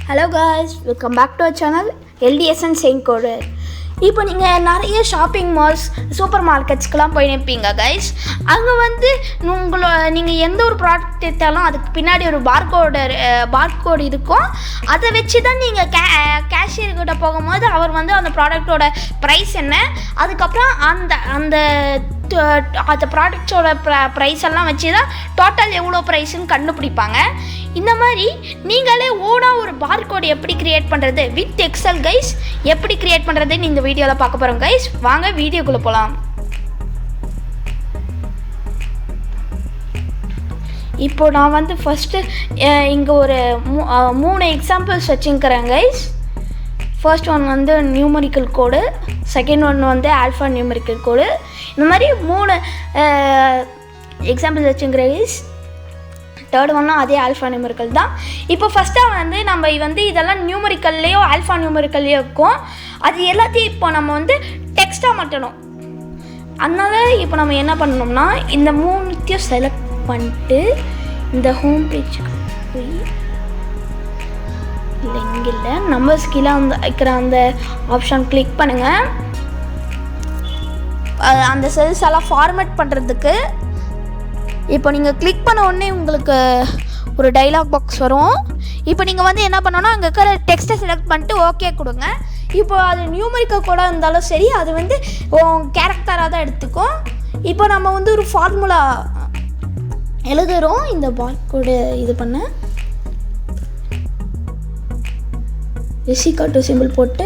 Hello guys, welcome back to our channel LDSN Code. இப்போ நீங்கள் நிறைய ஷாப்பிங் மால்ஸ் சூப்பர் மார்க்கெட்ஸ்க்கெலாம் போயிருப்பீங்க கைஸ். அங்கே வந்து நீங்கள் எந்த ஒரு ப்ராடக்ட் எடுத்தாலும் அதுக்கு பின்னாடி ஒரு பார்கோடு இருக்கும். அதை வச்சு தான் நீங்கள் கேஷியர்கிட்ட போகும்போது அவர் வந்து அந்த ப்ராடக்டோட ப்ரைஸ் என்ன, அதுக்கப்புறம் அந்த ப்ராடக்ட்ஸோட ப்ரைஸ் எல்லாம் வச்சு தான் டோட்டல் எவ்வளோ ப்ரைஸுன்னு கண்டுபிடிப்பாங்க. இந்த மாதிரி நீங்களே ஓனாக ஒரு பார்கோடு எப்படி க்ரியேட் பண்ணுறது வித் எக்ஸல் கைஸ், எப்படி க்ரியேட் பண்ணுறதுன்னு இந்த வீடியோவில் பார்க்க போகிறோம் கைஸ். வாங்க வீடியோக்குள்ளே போகலாம். இப்போ நான் வந்து ஃபஸ்ட்டு இங்கே ஒரு 3 எக்ஸாம்பிள்ஸ் வச்சுக்கிறேன் கைஸ். ஃபர்ஸ்ட் ஒன் வந்து நியூமரிக்கல் கோடு, செகண்ட் ஒன் வந்து ஆல்ஃபா நியூமரிக்கல் கோடு. இந்த மாதிரி 3 எக்ஸாம்பிள்ஸ் வச்சுக்கிறேன் கைஸ். தேர்ட் ஒன்னும் அதே ஆல்ஃபா நியூமரிக்கல் தான். இப்போ ஃபஸ்ட்டாக வந்து நம்ம வந்து இதெல்லாம் நியூமரிக்கல்லையோ ஆல்ஃபா நியூமரிக்கல்லையோ இருக்கும். அது எல்லாத்தையும் இப்போ நம்ம வந்து டெக்ஸ்ட்டாக மாட்டணும். அதனால் இப்போ நம்ம என்ன பண்ணணும்னா இந்த 3த்தையும் செலக்ட் பண்ணிட்டு இந்த ஹோம் பேஜுக்கு போய் இல்லை நம்பர்ஸ் கீழே இருக்கிற அந்த ஆப்ஷன் கிளிக் பண்ணுங்கள். அந்த செல்ஸ் எல்லாம் ஃபார்மேட் பண்ணுறதுக்கு இப்போ நீங்கள் கிளிக் பண்ண உடனே உங்களுக்கு ஒரு டைலாக் பாக்ஸ் வரும். இப்போ நீங்கள் வந்து என்ன பண்ணணும்னா அங்கே இருக்கிற டெக்ஸ்ட்டை செலக்ட் பண்ணிட்டு ஓகே கொடுங்க. இப்போ அது நியூமரிக்கல் கோடாக இருந்தாலும் சரி, அது வந்து கேரக்டராக தான் எடுத்துக்கும். இப்போ நம்ம வந்து ஒரு ஃபார்முலா எழுதுகிறோம். இந்த பார்கோடு இது பண்ண எஸ்இகாட்டு சிம்பிள் போட்டு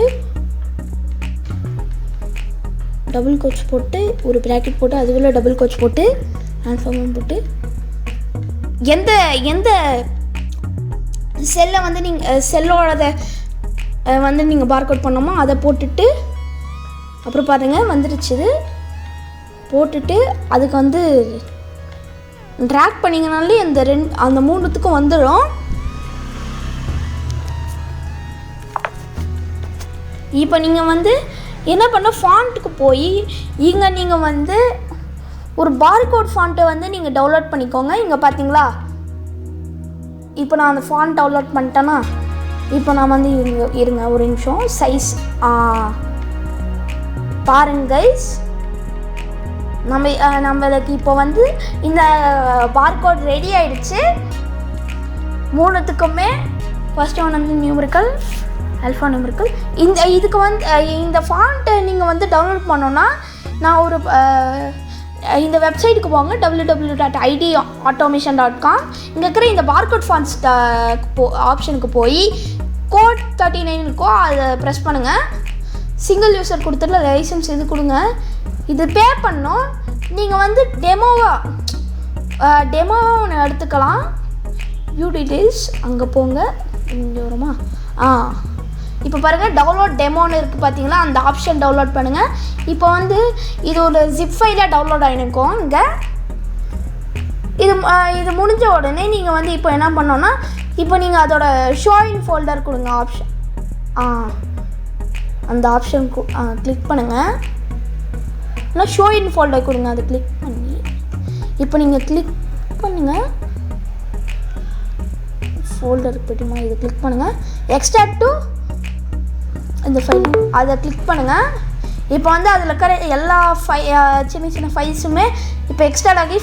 டபுள் கோட்ஸ் போட்டு ஒரு ப்ராக்கெட் போட்டு அதுக்குள்ளே டபுள் கோட்ஸ் போட்டு ஆல்ஃபாவும் போட்டு எந்த செல்லை வந்து நீங்கள் செல்லோட வந்து நீங்கள் பார்கோட் பண்ணோமோ அதை போட்டுட்டு அப்புறம் பாருங்கள் வந்துடுச்சு. போட்டுட்டு அதுக்கு வந்து ட்ராக் பண்ணிங்கனாலே அந்த 3த்துக்கும் வந்துடும். இப்போ நீங்கள் வந்து என்ன பண்ண ஃபாண்ட்டுக்கு போய் இங்கே நீங்கள் வந்து ஒரு பார்கோட் ஃபாண்ட்டை வந்து நீங்கள் டவுன்லோட் பண்ணிக்கோங்க. இங்கே பார்த்தீங்களா, இப்போ நான் அந்த ஃபாண்ட் டவுன்லோட் பண்ணிட்டேன்னா இப்போ நான் வந்து இருங்க ஒரு நிமிஷம் சைஸ் பாருங்க கைஸ். நம்மளுக்கு இப்போ வந்து இந்த பார்கோட் ரெடி ஆகிடுச்சு 3த்துக்குமே. ஃபர்ஸ்ட் ஒன் வந்து நியூமரிக்கல், ஆல்ஃபா நியூமரிக்கல். இதுக்கு வந்து இந்த ஃபாண்ட்டை நீங்கள் வந்து டவுன்லோட் பண்ணோன்னா நான் ஒரு இந்த வெப்சைட்டுக்கு போங்க, www.idautomation.com. இங்கே இருக்கிற இந்த பார்கோட் ஃபாண்ட்ஸ் ஆப்ஷனுக்கு போய் கோட் 39 இருக்கோ அதை ப்ரெஸ் பண்ணுங்கள். சிங்கிள் யூஸர் கொடுத்துட்டு லைசன்ஸ் இது கொடுங்க. இது பே பண்ணோம். நீங்கள் வந்து டெமோவாக ஒன்று எடுத்துக்கலாம். வியூ டீட்டெயில்ஸ் அங்கே போங்க. இங்கே வருமா? இப்போ பாருங்கள் டவுன்லோட் டெமோன்னு இருக்குது பார்த்தீங்களா, அந்த ஆப்ஷன் டவுன்லோட் பண்ணுங்கள். இப்போ வந்து இது ஒரு ஜிப் ஃபைலாக டவுன்லோட் ஆகிருக்கும். இங்கே இது முடிஞ்ச உடனே நீங்கள் வந்து இப்போ என்ன பண்ணோன்னா இப்போ நீங்கள் அதோட ஷோ இன் ஃபோல்டர் கொடுங்க ஆப்ஷன். அந்த ஆப்ஷன் கிளிக் பண்ணுங்கள். இல்லை ஷோ இன் ஃபோல்டர் கொடுங்க, அதை கிளிக் பண்ணி இப்போ நீங்கள் கிளிக் பண்ணுங்கள். ஃபோல்டருக்கு போய்ட்டுமா இதை கிளிக் பண்ணுங்கள். எக்ஸ்ட்ராக்ட் டு இந்த ஃபைல் அதை கிளிக் பண்ணுங்கள். இப்போ வந்து அதில் இருக்கிற எல்லா சின்ன ஃபைல்ஸுமே இப்போ எக்ஸ்ட்ரா ஆகி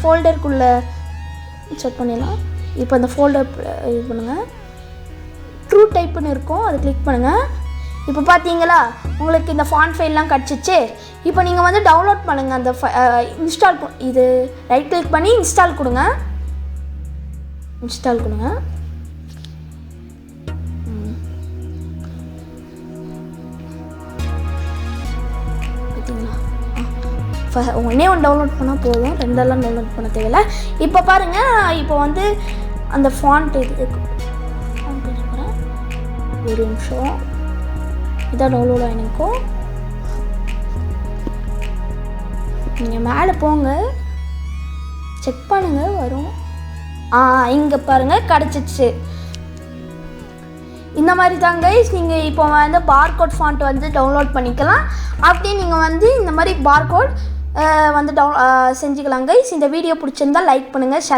ஃபோல்டருக்குள்ளே செட் பண்ணிடலாம். இப்போ அந்த ஃபோல்டர் இது பண்ணுங்கள். ட்ரூ டைப்புன்னு இருக்கும், அதை கிளிக் பண்ணுங்கள். இப்போ பார்த்தீங்களா உங்களுக்கு இந்த ஃபாண்ட் ஃபைல்லாம் கிடச்சிச்சு. இப்போ நீங்கள் வந்து டவுன்லோட் பண்ணுங்கள். அந்த இன்ஸ்டால் இது ரைட் கிளிக் பண்ணி இன்ஸ்டால் கொடுங்க. ஒன்றே ஒன்று டவுன்லோட் பண்ணால் போதும், 2 டவுன்லோட் பண்ண தேவையில்லை. இப்போ பாருங்கள், இப்போ வந்து அந்த ஃபாண்ட் ஒரு நிமிஷம் இதான் டவுன்லோட் ஆகிருக்கும். நீங்கள் மேலே போங்க, செக் பண்ணுங்கள் வரும். இங்கே பாருங்கள் கிடச்சிச்சு. இந்த மாதிரி தான் கைஸ் நீங்கள் இப்போ வந்து பார்கோட் ஃபாண்ட் வந்து டவுன்லோட் பண்ணிக்கலாம். அப்படியே நீங்கள் வந்து இந்த மாதிரி பார்கோட் வந்து செஞ்சுக்கலாம் கைஸ். இந்த வீடியோ பிடிச்சிருந்தால் லைக் பண்ணுங்கள், ஷேர்